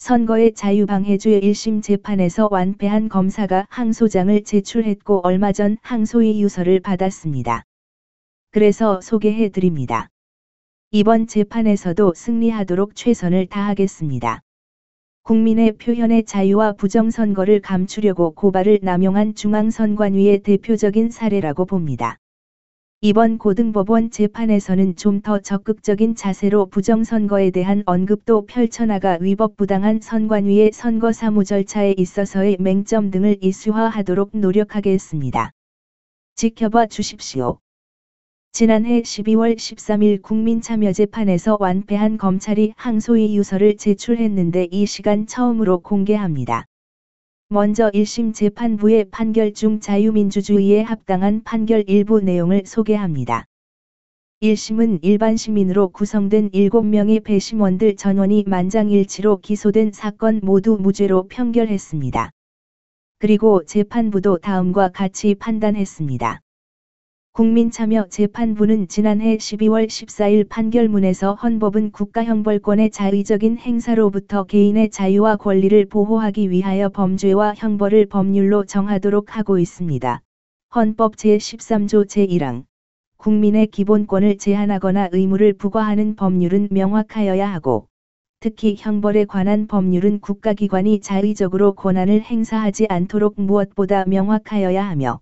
선거의 자유방해죄 1심 재판에서 완패한 검사가 항소장을 제출했고 얼마 전 항소의 유서를 받았습니다. 그래서 소개해 드립니다. 이번 재판에서도 승리하도록 최선을 다하겠습니다. 국민의 표현의 자유와 부정선거를 감추려고 고발을 남용한 중앙선관위의 대표적인 사례라고 봅니다. 이번 고등법원 재판에서는 좀 더 적극적인 자세로 부정선거에 대한 언급도 펼쳐나가 위법부당한 선관위의 선거 사무 절차에 있어서의 맹점 등을 이슈화하도록 노력하겠습니다. 지켜봐 주십시오. 지난해 12월 13일 국민참여재판에서 완패한 검찰이 항소의 유서를 제출했는데 이 시간 처음으로 공개합니다. 먼저 1심 재판부의 판결 중 자유민주주의에 합당한 판결 일부 내용을 소개합니다. 1심은 일반 시민으로 구성된 7명의 배심원들 전원이 만장일치로 기소된 사건 모두 무죄로 판결했습니다. 그리고 재판부도 다음과 같이 판단했습니다. 국민참여재판부는 지난해 12월 14일 판결문에서 헌법은 국가형벌권의 자의적인 행사로부터 개인의 자유와 권리를 보호하기 위하여 범죄와 형벌을 법률로 정하도록 하고 있습니다. 헌법 제13조 제1항 국민의 기본권을 제한하거나 의무를 부과하는 법률은 명확하여야 하고 특히 형벌에 관한 법률은 국가기관이 자의적으로 권한을 행사하지 않도록 무엇보다 명확하여야 하며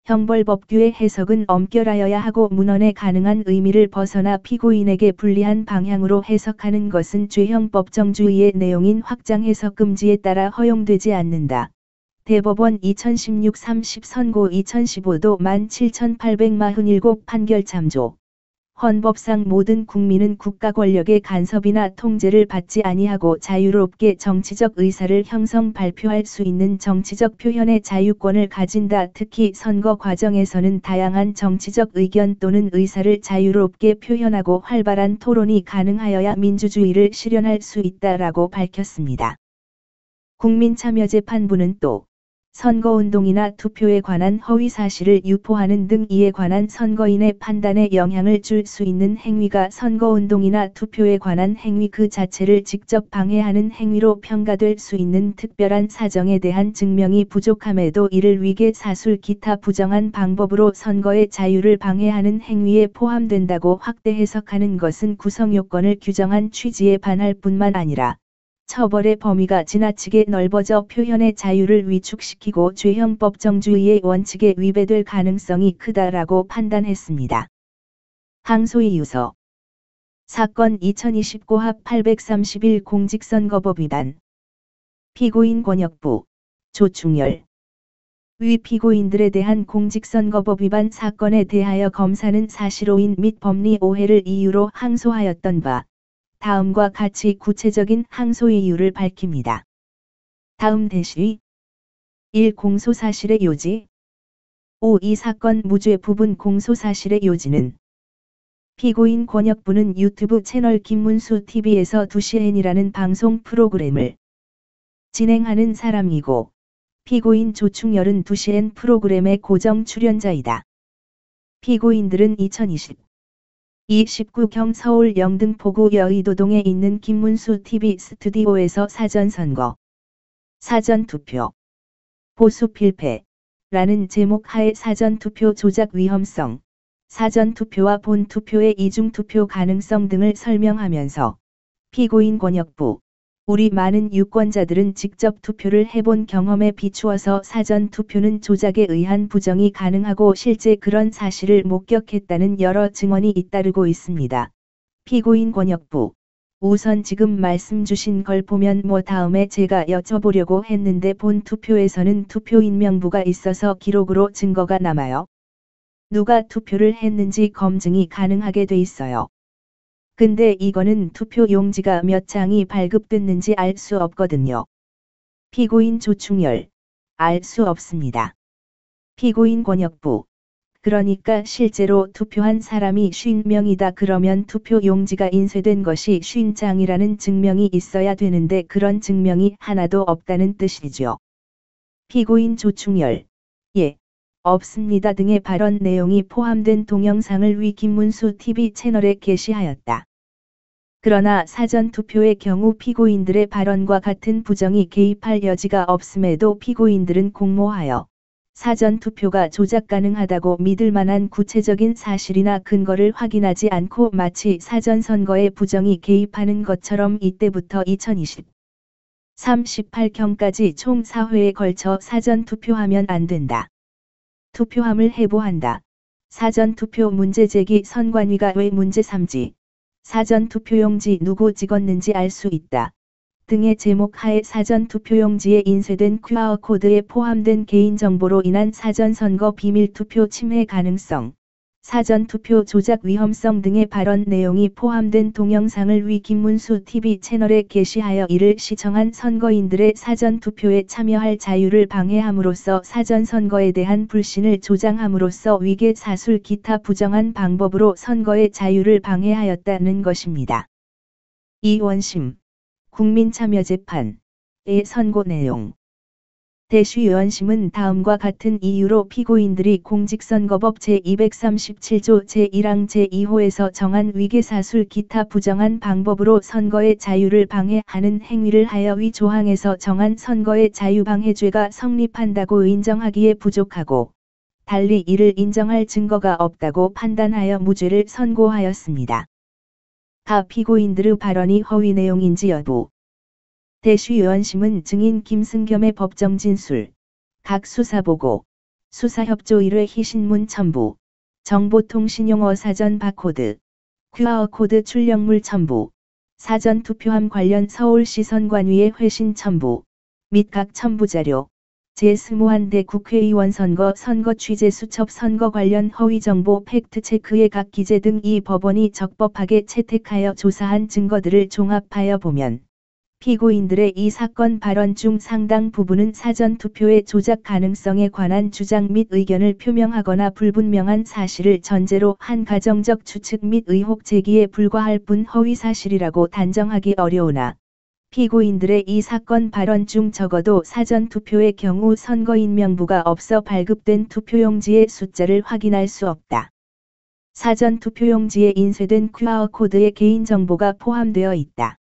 형벌법규의 해석은 엄결하여야 하고 문헌에 가능한 의미를 벗어나 피고인에게 불리한 방향으로 해석하는 것은 죄형 법정주의의 내용인 확장 해석 금지에 따라 허용되지 않는다. 대법원 2016-30 선고 2015도 17,847 판결 참조. 헌법상 모든 국민은 국가 권력의 간섭이나 통제를 받지 아니하고 자유롭게 정치적 의사를 형성 발표할 수 있는 정치적 표현의 자유권을 가진다. 특히 선거 과정에서는 다양한 정치적 의견 또는 의사를 자유롭게 표현하고 활발한 토론이 가능하여야 민주주의를 실현할 수 있다라고 밝혔습니다. 국민참여재판부는 또 선거운동이나 투표에 관한 허위 사실을 유포하는 등 이에 관한 선거인의 판단에 영향을 줄 수 있는 행위가 선거운동이나 투표에 관한 행위 그 자체를 직접 방해하는 행위로 평가될 수 있는 특별한 사정에 대한 증명이 부족함에도 이를 위계 사술 기타 부정한 방법으로 선거의 자유를 방해하는 행위에 포함된다고 확대 해석하는 것은 구성요건을 규정한 취지에 반할 뿐만 아니라 처벌의 범위가 지나치게 넓어져 표현의 자유를 위축시키고 죄형 법정주의의 원칙에 위배될 가능성이 크다라고 판단했습니다. 항소의 유서 사건 2029합 831 공직선거법 위반 피고인 권역부 조충열 위 피고인들에 대한 공직선거법 위반 사건에 대하여 검사는 사실오인 및 법리 오해를 이유로 항소하였던 바 다음과 같이 구체적인 항소의 이유를 밝힙니다. 다음 대시 1. 공소사실의 요지 5. 이 사건 무죄 부분 공소사실의 요지는 피고인 권역부는 유튜브 채널 김문수 TV에서 2시엔이라는 방송 프로그램을 진행하는 사람이고 피고인 조충열은 2시엔 프로그램의 고정 출연자이다. 피고인들은 2020 19경 서울 영등포구 여의도동에 있는 김문수 TV 스튜디오에서 사전선거, 사전투표, 보수필패라는 제목 하에 사전투표 조작 위험성, 사전투표와 본투표의 이중투표 가능성 등을 설명하면서 피고인 권역부, 우리 많은 유권자들은 직접 투표를 해본 경험에 비추어서 사전투표는 조작에 의한 부정이 가능하고 실제 그런 사실을 목격했다는 여러 증언이 잇따르고 있습니다. 피고인 권역부 우선 지금 말씀 주신 걸 보면 다음에 제가 여쭤보려고 했는데 본 투표에서는 투표인 명부가 있어서 기록으로 증거가 남아요. 누가 투표를 했는지 검증이 가능하게 돼 있어요. 근데 이거는 투표 용지가 몇 장이 발급됐는지 알 수 없거든요. 피고인 조충열 알 수 없습니다. 피고인 권역부 그러니까 실제로 투표한 사람이 50명이다 그러면 투표 용지가 인쇄된 것이 50장이라는 증명이 있어야 되는데 그런 증명이 하나도 없다는 뜻이죠. 피고인 조충열 예, 없습니다 등의 발언 내용이 포함된 동영상을 위 김문수 TV 채널에 게시하였다. 그러나 사전투표의 경우 피고인들의 발언과 같은 부정이 개입할 여지가 없음에도 피고인들은 공모하여 사전투표가 조작 가능하다고 믿을 만한 구체적인 사실이나 근거를 확인하지 않고 마치 사전선거에 부정이 개입하는 것처럼 이때부터 2023 18경까지 총 4회에 걸쳐 사전투표하면 안 된다. 투표함을 해부한다. 사전투표 문제제기 선관위가 왜 문제 삼지? 사전투표용지 누구 찍었는지 알 수 있다. 등의 제목 하에 사전투표용지에 인쇄된 QR코드에 포함된 개인정보로 인한 사전선거 비밀투표 침해 가능성, 사전투표 조작 위험성 등의 발언 내용이 포함된 동영상을 위 김문수 TV 채널에 게시하여 이를 시청한 선거인들의 사전투표에 참여할 자유를 방해함으로써 사전선거에 대한 불신을 조장함으로써 위계 사술 기타 부정한 방법으로 선거의 자유를 방해하였다는 것입니다. 이원심 국민참여재판의 선고 내용. 대쉬의원심은 다음과 같은 이유로 피고인들이 공직선거법 제237조 제1항 제2호에서 정한 위계사술 기타 부정한 방법으로 선거의 자유를 방해하는 행위를 하여 위 조항에서 정한 선거의 자유방해죄가 성립한다고 인정하기에 부족하고, 달리 이를 인정할 증거가 없다고 판단하여 무죄를 선고하였습니다. 가 피고인들의 발언이 허위 내용인지 여부. 대쉬의원심은 증인 김승겸의 법정 진술, 각 수사보고, 수사협조 1회 희신문 첨부, 정보통신용어 사전 바코드, QR코드 출력물 첨부, 사전투표함 관련 서울시 선관위의 회신 첨부, 및 각 첨부자료, 제21대 국회의원 선거 취재 수첩 선거 관련 허위정보 팩트체크의 각 기재 등 이 법원이 적법하게 채택하여 조사한 증거들을 종합하여 보면, 피고인들의 이 사건 발언 중 상당 부분은 사전투표의 조작 가능성에 관한 주장 및 의견을 표명하거나 불분명한 사실을 전제로 한 가정적 추측 및 의혹 제기에 불과할 뿐 허위 사실이라고 단정하기 어려우나, 피고인들의 이 사건 발언 중 적어도 사전투표의 경우 선거인 명부가 없어 발급된 투표용지의 숫자를 확인할 수 없다. 사전투표용지에 인쇄된 QR코드에 개인정보가 포함되어 있다.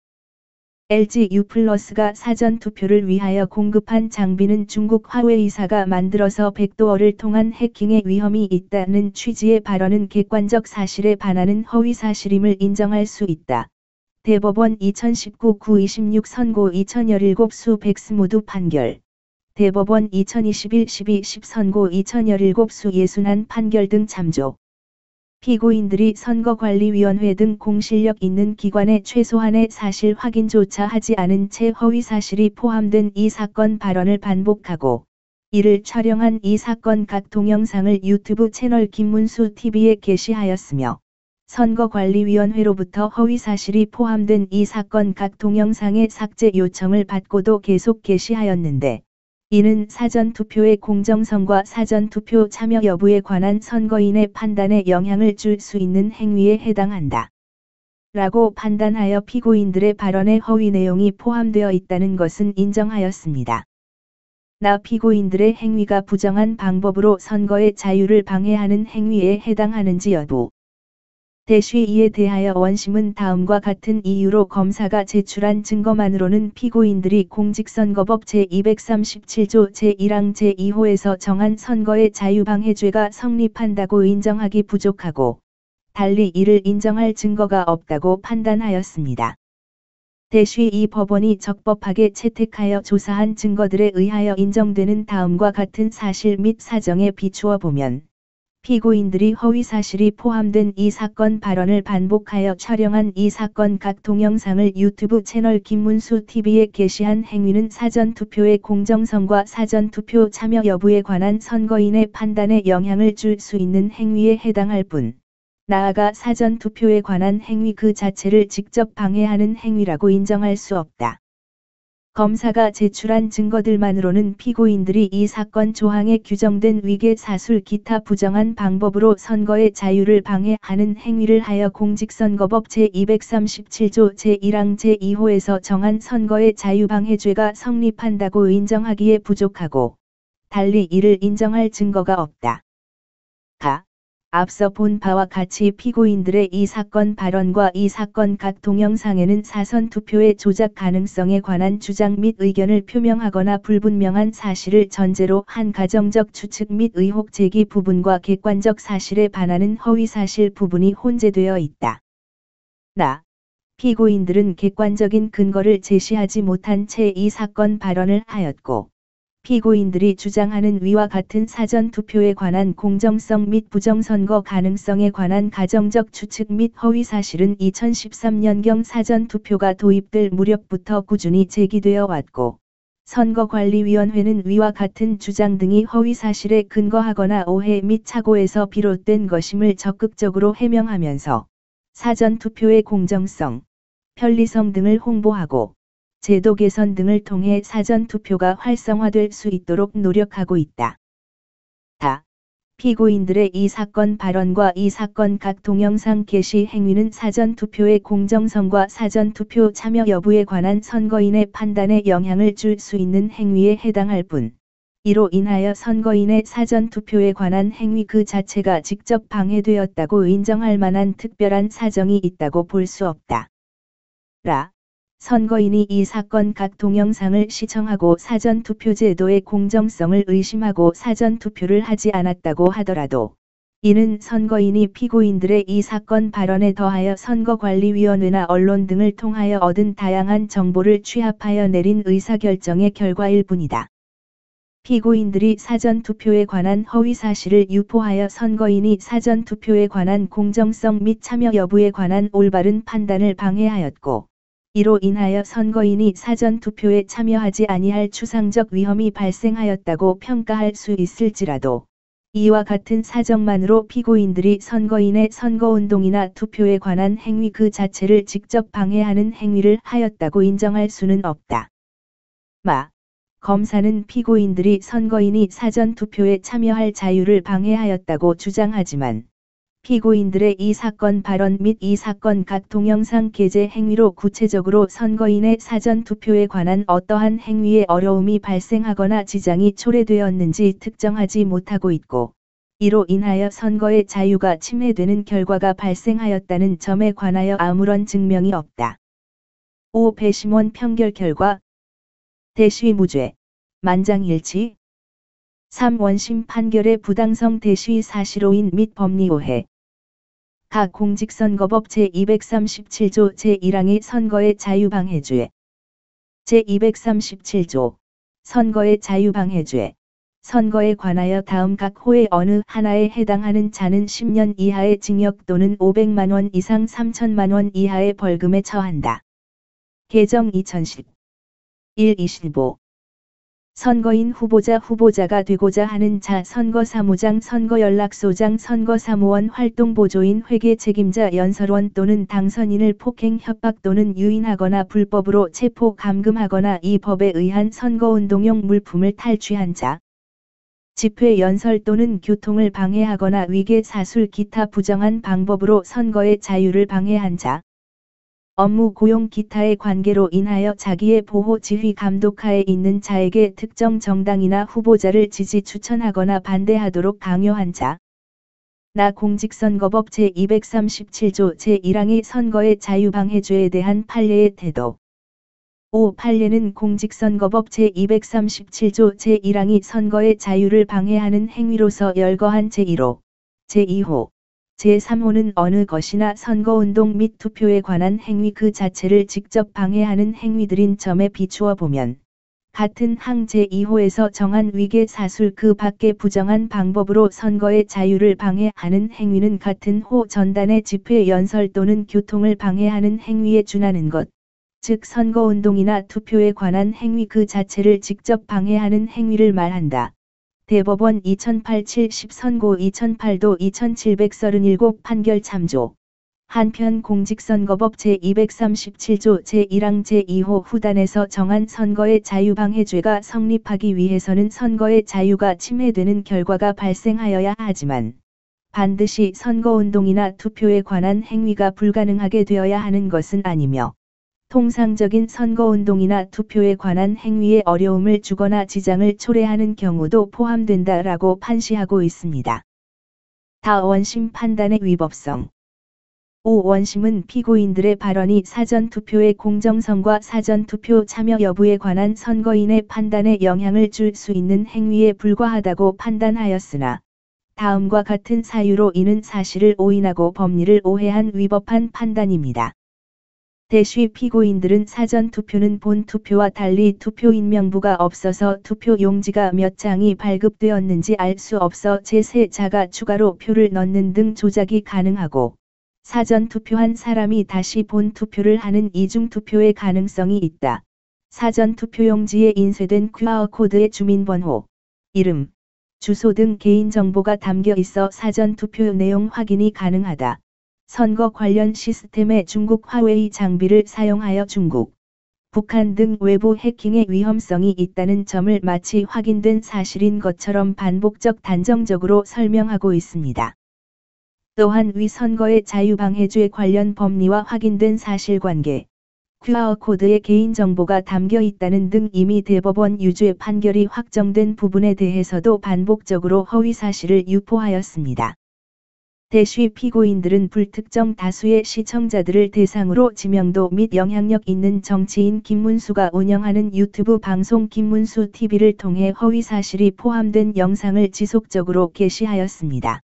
LG U+가 사전투표를 위하여 공급한 장비는 중국 화웨이사가 만들어서 백도어를 통한 해킹의 위험이 있다는 취지의 발언은 객관적 사실에 반하는 허위 사실임을 인정할 수 있다. 대법원 2019-926 선고 2017 수 백스 모두 판결. 대법원 2021-12-10 선고 2017 수 61 판결 등 참조. 피고인들이 선거관리위원회 등 공실력 있는 기관에 최소한의 사실 확인조차 하지 않은 채 허위 사실이 포함된 이 사건 발언을 반복하고, 이를 촬영한 이 사건 각 동영상을 유튜브 채널 김문수 TV에 게시하였으며, 선거관리위원회로부터 허위 사실이 포함된 이 사건 각 동영상의 삭제 요청을 받고도 계속 게시하였는데, 이는 사전투표의 공정성과 사전투표 참여 여부에 관한 선거인의 판단에 영향을 줄 수 있는 행위에 해당한다. 라고 판단하여 피고인들의 발언에 허위 내용이 포함되어 있다는 것은 인정하였습니다. 나 피고인들의 행위가 부정한 방법으로 선거의 자유를 방해하는 행위에 해당하는지 여부. 대쉬 이에 대하여 원심은 다음과 같은 이유로 검사가 제출한 증거만으로는 피고인들이 공직선거법 제237조 제1항 제2호에서 정한 선거의 자유방해죄가 성립한다고 인정하기 부족하고, 달리 이를 인정할 증거가 없다고 판단하였습니다. 대쉬 이 법원이 적법하게 채택하여 조사한 증거들에 의하여 인정되는 다음과 같은 사실 및 사정에 비추어 보면, 피고인들이 허위 사실이 포함된 이 사건 발언을 반복하여 촬영한 이 사건 각 동영상을 유튜브 채널 김문수 TV에 게시한 행위는 사전투표의 공정성과 사전투표 참여 여부에 관한 선거인의 판단에 영향을 줄 수 있는 행위에 해당할 뿐, 나아가 사전투표에 관한 행위 그 자체를 직접 방해하는 행위라고 인정할 수 없다. 검사가 제출한 증거들만으로는 피고인들이 이 사건 조항에 규정된 위계 사술 기타 부정한 방법으로 선거의 자유를 방해하는 행위를 하여 공직선거법 제237조 제1항 제2호에서 정한 선거의 자유방해죄가 성립한다고 인정하기에 부족하고, 달리 이를 인정할 증거가 없다. 가. 앞서 본 바와 같이 피고인들의 이 사건 발언과 이 사건 각 동영상에는 사전투표의 조작 가능성에 관한 주장 및 의견을 표명하거나 불분명한 사실을 전제로 한 가정적 추측 및 의혹 제기 부분과 객관적 사실에 반하는 허위사실 부분이 혼재되어 있다. 피고인들은 객관적인 근거를 제시하지 못한 채 이 사건 발언을 하였고, 피고인들이 주장하는 위와 같은 사전투표에 관한 공정성 및 부정선거 가능성에 관한 가정적 추측 및 허위사실은 2013년경 사전투표가 도입될 무렵부터 꾸준히 제기되어 왔고, 선거관리위원회는 위와 같은 주장 등이 허위사실에 근거하거나 오해 및 착오에서 비롯된 것임을 적극적으로 해명하면서 사전투표의 공정성, 편리성 등을 홍보하고 제도 개선 등을 통해 사전투표가 활성화될 수 있도록 노력하고 있다. 피고인들의 이 사건 발언과 이 사건 각 동영상 게시 행위는 사전투표의 공정성과 사전투표 참여 여부에 관한 선거인의 판단에 영향을 줄 수 있는 행위에 해당할 뿐, 이로 인하여 선거인의 사전투표에 관한 행위 그 자체가 직접 방해되었다고 인정할 만한 특별한 사정이 있다고 볼 수 없다. 선거인이 이 사건 각 동영상을 시청하고 사전투표 제도의 공정성을 의심하고 사전투표를 하지 않았다고 하더라도, 이는 선거인이 피고인들의 이 사건 발언에 더하여 선거관리위원회나 언론 등을 통하여 얻은 다양한 정보를 취합하여 내린 의사결정의 결과일 뿐이다. 피고인들이 사전투표에 관한 허위사실을 유포하여 선거인이 사전투표에 관한 공정성 및 참여 여부에 관한 올바른 판단을 방해하였고, 이로 인하여 선거인이 사전투표에 참여하지 아니할 추상적 위험이 발생하였다고 평가할 수 있을지라도, 이와 같은 사정만으로 피고인들이 선거인의 선거운동이나 투표에 관한 행위 그 자체를 직접 방해하는 행위를 하였다고 인정할 수는 없다. 검사는 피고인들이 선거인이 사전투표에 참여할 자유를 방해하였다고 주장하지만, 피고인들의 이 사건 발언 및 이 사건 각 동영상 게재 행위로 구체적으로 선거인의 사전투표에 관한 어떠한 행위에 어려움이 발생하거나 지장이 초래되었는지 특정하지 못하고 있고, 이로 인하여 선거의 자유가 침해되는 결과가 발생하였다는 점에 관하여 아무런 증명이 없다. 5. 배심원 판결 결과 대시 무죄, 만장일치. 3. 원심 판결의 부당성 대시 사실오인 및 법리오해. 각 공직선거법 제237조 제1항의 선거의 자유방해죄. 제237조 선거의 자유방해죄. 선거에 관하여 다음 각 호의 어느 하나에 해당하는 자는 10년 이하의 징역 또는 500만 원 이상 3천만 원 이하의 벌금에 처한다. 개정 2010. 1.25 선거인 후보자가 되고자 하는 자 선거사무장 선거연락소장 선거사무원 활동보조인 회계 책임자 연설원 또는 당선인을 폭행 협박 또는 유인하거나 불법으로 체포 감금하거나 이 법에 의한 선거운동용 물품을 탈취한 자 집회 연설 또는 교통을 방해하거나 위계 사술 기타 부정한 방법으로 선거의 자유를 방해한 자 업무 고용 기타의 관계로 인하여 자기의 보호 지휘 감독하에 있는 자에게 특정 정당이나 후보자를 지지 추천하거나 반대하도록 강요한 자. 공직선거법 제237조 제1항의 선거의 자유방해죄에 대한 판례의 태도. 5. 판례는 공직선거법 제237조 제1항이 선거의 자유를 방해하는 행위로서 열거한 제1호, 제2호, 제3호는 어느 것이나 선거운동 및 투표에 관한 행위 그 자체를 직접 방해하는 행위들인 점에 비추어 보면, 같은 항 제2호에서 정한 위계 사술 그 밖의 부정한 방법으로 선거의 자유를 방해하는 행위는 같은 호 전단의 집회 연설 또는 교통을 방해하는 행위에 준하는 것, 즉 선거운동이나 투표에 관한 행위 그 자체를 직접 방해하는 행위를 말한다. 대법원 2008-70 선고 2008도 2737 판결 참조. 한편 공직선거법 제237조 제1항 제2호 후단에서 정한 선거의 자유방해죄가 성립하기 위해서는 선거의 자유가 침해되는 결과가 발생하여야 하지만, 반드시 선거운동이나 투표에 관한 행위가 불가능하게 되어야 하는 것은 아니며, 통상적인 선거운동이나 투표에 관한 행위에 어려움을 주거나 지장을 초래하는 경우도 포함된다라고 판시하고 있습니다. 다 원심 판단의 위법성. 5. 원심은 피고인들의 발언이 사전투표의 공정성과 사전투표 참여 여부에 관한 선거인의 판단에 영향을 줄 수 있는 행위에 불과하다고 판단하였으나 다음과 같은 사유로 이는 사실을 오인하고 법리를 오해한 위법한 판단입니다. 대쉬 피고인들은 사전투표는 본투표와 달리 투표인 명부가 없어서 투표 용지가 몇 장이 발급되었는지 알 수 없어 제3자가 추가로 표를 넣는 등 조작이 가능하고 사전투표한 사람이 다시 본투표를 하는 이중투표의 가능성이 있다. 사전투표용지에 인쇄된 QR코드의 주민번호, 이름, 주소 등 개인정보가 담겨 있어 사전투표 내용 확인이 가능하다. 선거 관련 시스템에 중국 화웨이 장비를 사용하여 중국, 북한 등 외부 해킹의 위험성이 있다는 점을 마치 확인된 사실인 것처럼 반복적 단정적으로 설명하고 있습니다. 또한 위 선거의 자유방해죄 관련 법리와 확인된 사실관계, QR코드에 개인정보가 담겨 있다는 등 이미 대법원 유죄 판결이 확정된 부분에 대해서도 반복적으로 허위사실을 유포하였습니다. 대쉬 피고인들은 불특정 다수의 시청자들을 대상으로 지명도 및 영향력 있는 정치인 김문수가 운영하는 유튜브 방송 김문수 TV를 통해 허위사실이 포함된 영상을 지속적으로 게시하였습니다.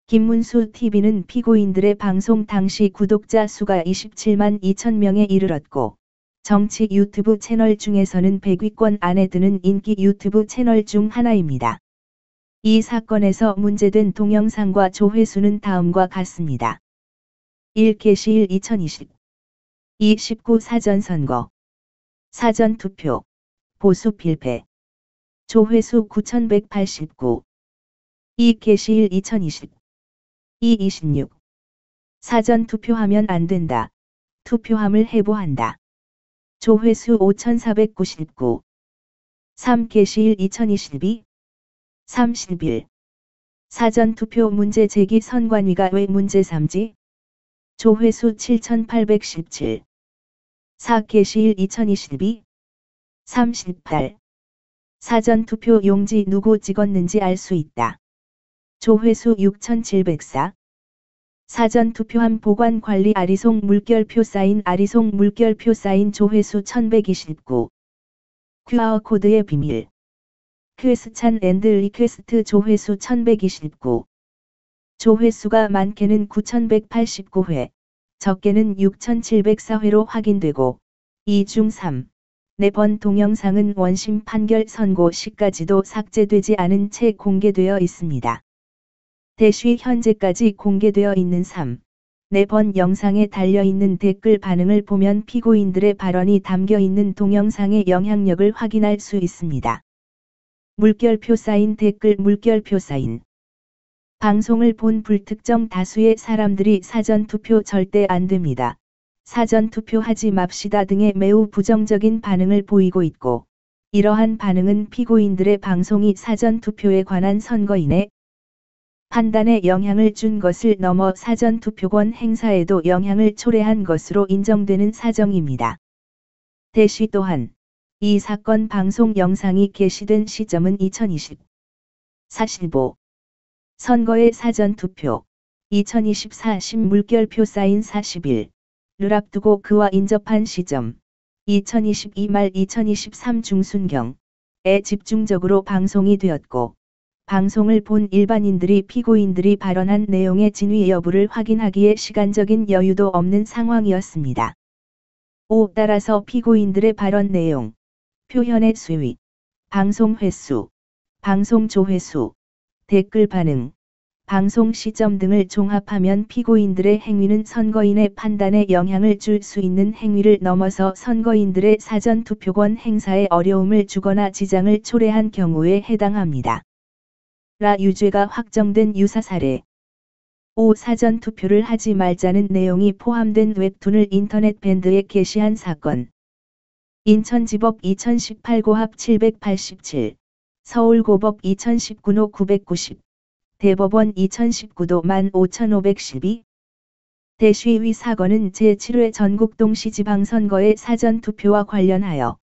김문수 TV는 피고인들의 방송 당시 구독자 수가 27만 2천 명에 이르렀고, 정치 유튜브 채널 중에서는 100위권 안에 드는 인기 유튜브 채널 중 하나입니다. 이 사건에서 문제된 동영상과 조회수는 다음과 같습니다. 1. 게시일 2020 2. 19 사전선거 사전투표 보수 필패 조회수 9189 2. 게시일 2020 2. 26 사전투표하면 안 된다. 투표함을 해부한다. 조회수 5499 3. 게시일 2022 31 사전투표 문제 제기 선관위가 왜 문제 삼지? 조회수 7817 4. 게시일 2022 38 사전투표 용지 누구 찍었는지 알 수 있다. 조회수 6704 사전투표함 보관관리 아리송 물결표 사인 아리송 물결표 사인 조회수 1129 QR코드의 비밀 퀘스찬 앤드 리퀘스트 조회수 1129 조회수가 많게는 9189회, 적게는 6704회로 확인되고 2 중 3, 4번 동영상은 원심 판결 선고 시까지도 삭제되지 않은 채 공개되어 있습니다. 대쉬 현재까지 공개되어 있는 3, 4번 영상에 달려있는 댓글 반응을 보면 피고인들의 발언이 담겨있는 동영상의 영향력을 확인할 수 있습니다. 물결표 사인 댓글 물결표 사인 방송을 본 불특정 다수의 사람들이 사전투표 절대 안 됩니다. 사전투표하지 맙시다 등의 매우 부정적인 반응을 보이고 있고, 이러한 반응은 피고인들의 방송이 사전투표에 관한 선거인의 판단에 영향을 준 것을 넘어 사전투표권 행사에도 영향을 초래한 것으로 인정되는 사정입니다. 대쉬 또한 이 사건 방송 영상이 게시된 시점은 2020 45 선거의 사전투표 2024 신물결표 사인 40일 를 앞두고 그와 인접한 시점 2022 말 2023 중순경에 집중적으로 방송이 되었고, 방송을 본 일반인들이 피고인들이 발언한 내용의 진위 여부를 확인하기에 시간적인 여유도 없는 상황이었습니다. 5. 따라서 피고인들의 발언 내용, 표현의 수위, 방송 횟수, 방송 조회수, 댓글 반응, 방송 시점 등을 종합하면 피고인들의 행위는 선거인의 판단에 영향을 줄 수 있는 행위를 넘어서 선거인들의 사전투표권 행사에 어려움을 주거나 지장을 초래한 경우에 해당합니다. 라 유죄가 확정된 유사 사례 5. 사전투표를 하지 말자는 내용이 포함된 웹툰을 인터넷 밴드에 게시한 사건 인천지법 2018 고합 787, 서울고법 2019노 990, 대법원 2019도 15512 대쉬위 사건은 제7회 전국동시지방선거의 사전투표와 관련하여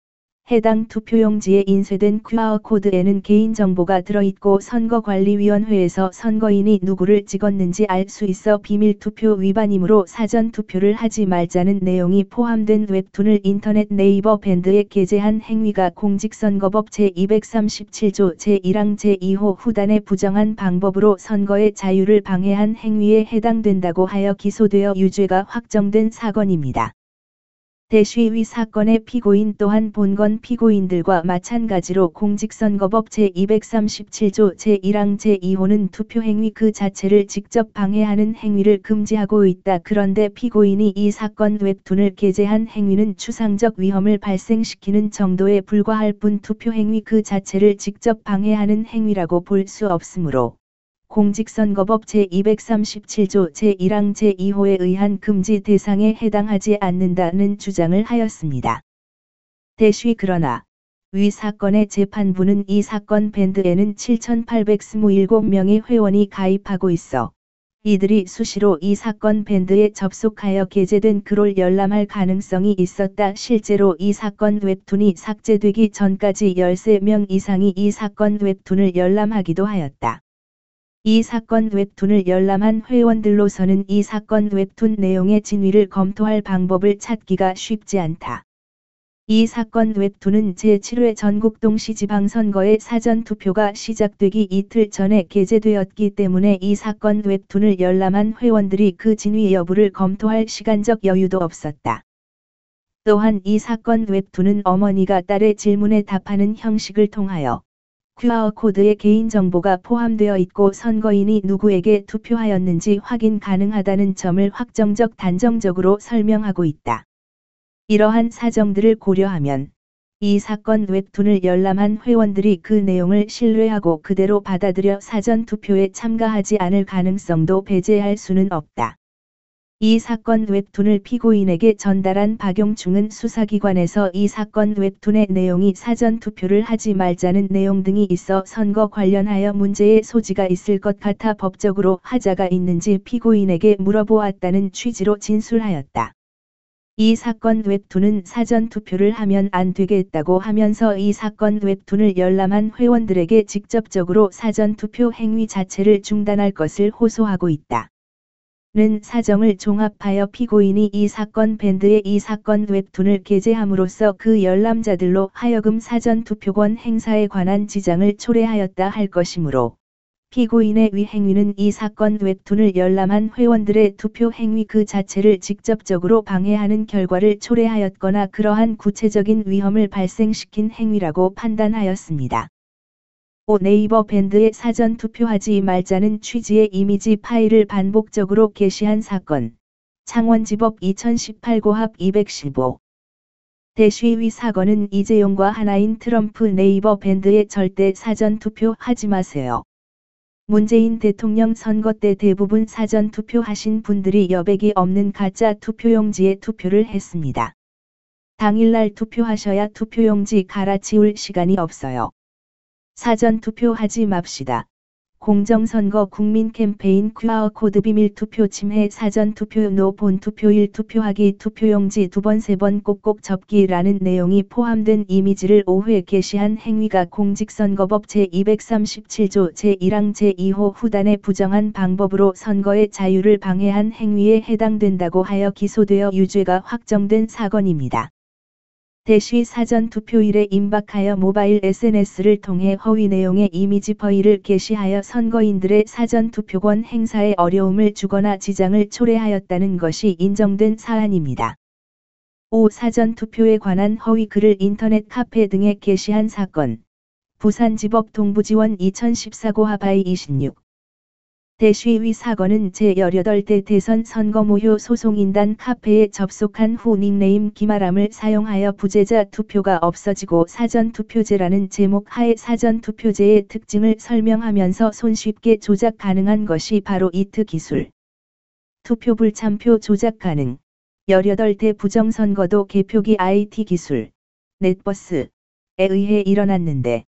해당 투표용지에 인쇄된 QR코드에는 개인정보가 들어있고 선거관리위원회에서 선거인이 누구를 찍었는지 알 수 있어 비밀투표 위반이므로 사전투표를 하지 말자는 내용이 포함된 웹툰을 인터넷 네이버 밴드에 게재한 행위가 공직선거법 제237조 제1항 제2호 후단의 부정한 방법으로 선거의 자유를 방해한 행위에 해당된다고 하여 기소되어 유죄가 확정된 사건입니다. 대시위 사건의 피고인 또한 본건 피고인들과 마찬가지로 공직선거법 제237조 제1항 제2호는 투표행위 그 자체를 직접 방해하는 행위를 금지하고 있다. 그런데 피고인이 이 사건 웹툰을 게재한 행위는 추상적 위험을 발생시키는 정도에 불과할 뿐 투표행위 그 자체를 직접 방해하는 행위라고 볼 수 없으므로 공직선거법 제237조 제1항 제2호에 의한 금지 대상에 해당하지 않는다는 주장을 하였습니다. 대쉬 그러나 위 사건의 재판부는 이 사건 밴드에는 7,827명의 회원이 가입하고 있어 이들이 수시로 이 사건 밴드에 접속하여 게재된 글을 열람할 가능성이 있었다. 실제로 이 사건 웹툰이 삭제되기 전까지 13명 이상이 이 사건 웹툰을 열람하기도 하였다. 이 사건 웹툰을 열람한 회원들로서는 이 사건 웹툰 내용의 진위를 검토할 방법을 찾기가 쉽지 않다. 이 사건 웹툰은 제7회 전국 동시지방선거의 사전투표가 시작되기 이틀 전에 게재되었기 때문에 이 사건 웹툰을 열람한 회원들이 그 진위 여부를 검토할 시간적 여유도 없었다. 또한 이 사건 웹툰은 어머니가 딸의 질문에 답하는 형식을 통하여 QR코드에 개인정보가 포함되어 있고 선거인이 누구에게 투표하였는지 확인 가능하다는 점을 확정적 단정적으로 설명하고 있다. 이러한 사정들을 고려하면 이 사건 웹툰을 열람한 회원들이 그 내용을 신뢰하고 그대로 받아들여 사전투표에 참가하지 않을 가능성도 배제할 수는 없다. 이 사건 웹툰을 피고인에게 전달한 박용충은 수사기관에서 이 사건 웹툰의 내용이 사전투표를 하지 말자는 내용 등이 있어 선거 관련하여 문제의 소지가 있을 것 같아 법적으로 하자가 있는지 피고인에게 물어보았다는 취지로 진술하였다. 이 사건 웹툰은 사전투표를 하면 안 되겠다고 하면서 이 사건 웹툰을 열람한 회원들에게 직접적으로 사전투표 행위 자체를 중단할 것을 호소하고 있다. 는 사정을 종합하여 피고인이 이 사건 밴드에 이 사건 웹툰을 게재함으로써 그 열람자들로 하여금 사전투표권 행사에 관한 지장을 초래하였다 할 것이므로 피고인의 위 행위는 이 사건 웹툰을 열람한 회원들의 투표 행위 그 자체를 직접적으로 방해하는 결과를 초래하였거나 그러한 구체적인 위험을 발생시킨 행위라고 판단하였습니다. 네이버 밴드에 사전 투표하지 말자는 취지의 이미지 파일을 반복적으로 게시한 사건. 창원지법 2018 고합 215. 대쉬위 사건은 이재용과 하나인 트럼프 네이버 밴드에 절대 사전 투표하지 마세요. 문재인 대통령 선거 때 대부분 사전 투표하신 분들이 여백이 없는 가짜 투표용지에 투표를 했습니다. 당일날 투표하셔야 투표용지 갈아치울 시간이 없어요. 사전 투표하지 맙시다. 공정선거 국민 캠페인 QR코드 비밀투표 침해 사전투표 노 본투표일 투표하기 투표용지 2번 3번 꼭꼭 접기라는 내용이 포함된 이미지를 5회 게시한 행위가 공직선거법 제237조 제1항 제2호 후단의 부정한 방법으로 선거의 자유를 방해한 행위에 해당된다고 하여 기소되어 유죄가 확정된 사건입니다. 대쉬 사전투표일에 임박하여 모바일 SNS를 통해 허위 내용의 이미지 파일을 게시하여 선거인들의 사전투표권 행사에 어려움을 주거나 지장을 초래하였다는 것이 인정된 사안입니다. 5. 사전투표에 관한 허위 글을 인터넷 카페 등에 게시한 사건. 부산지법 동부지원 2014 고하바이 26. 대쉬위 사건은 제18대 대선 선거무효 소송인단 카페에 접속한 후 닉네임 김아람을 사용하여 부재자 투표가 없어지고 사전투표제라는 제목 하에 사전투표제의 특징을 설명하면서 손쉽게 조작 가능한 것이 바로 이트 기술. 투표 불참표 조작 가능. 18대 부정선거도 개표기 IT 기술. 넷버스에 의해 일어났는데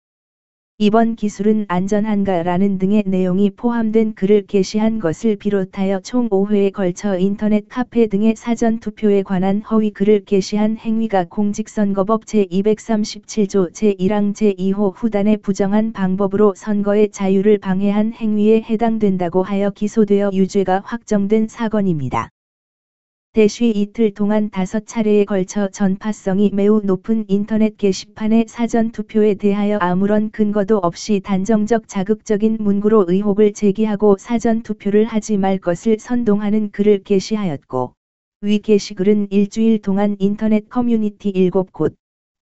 이번 기술은 안전한가라는 등의 내용이 포함된 글을 게시한 것을 비롯하여 총 5회에 걸쳐 인터넷 카페 등의 사전투표에 관한 허위 글을 게시한 행위가 공직선거법 제237조 제1항 제2호 후단의 부정한 방법으로 선거의 자유를 방해한 행위에 해당된다고 하여 기소되어 유죄가 확정된 사건입니다. 대쉬 이틀 동안 5차례에 걸쳐 전파성이 매우 높은 인터넷 게시판의 사전투표에 대하여 아무런 근거도 없이 단정적 자극적인 문구로 의혹을 제기하고 사전투표를 하지 말 것을 선동하는 글을 게시하였고, 위 게시글은 일주일 동안 인터넷 커뮤니티 7곳,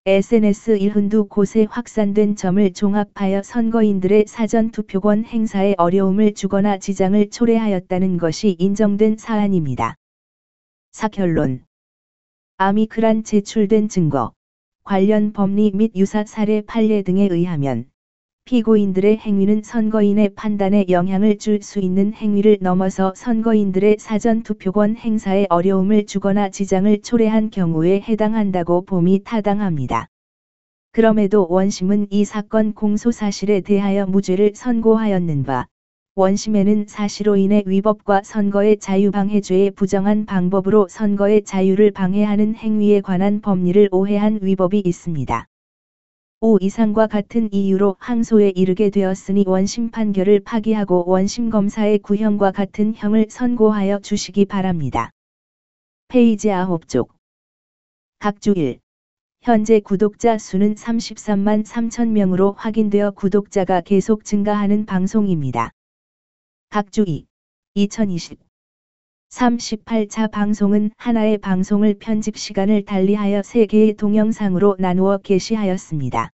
SNS 72곳에 확산된 점을 종합하여 선거인들의 사전투표권 행사에 어려움을 주거나 지장을 초래하였다는 것이 인정된 사안입니다. 사결론. 아미크란 제출된 증거, 관련 법리 및 유사 사례 판례 등에 의하면 피고인들의 행위는 선거인의 판단에 영향을 줄 수 있는 행위를 넘어서 선거인들의 사전투표권 행사에 어려움을 주거나 지장을 초래한 경우에 해당한다고 봄이 타당합니다. 그럼에도 원심은 이 사건 공소사실에 대하여 무죄를 선고하였는 바, 원심에는 사실로 인해 위법과 선거의 자유방해죄의 부정한 방법으로 선거의 자유를 방해하는 행위에 관한 법리를 오해한 위법이 있습니다. 5 이상과 같은 이유로 항소에 이르게 되었으니 원심 판결을 파기하고 원심 검사의 구형과 같은 형을 선고하여 주시기 바랍니다. 페이지 9쪽. 각주 1. 현재 구독자 수는 33만 3천 명으로 확인되어 구독자가 계속 증가하는 방송입니다. 각주 2. 2020. 38차 방송은 하나의 방송을 편집 시간을 달리하여 3개의 동영상으로 나누어 게시하였습니다.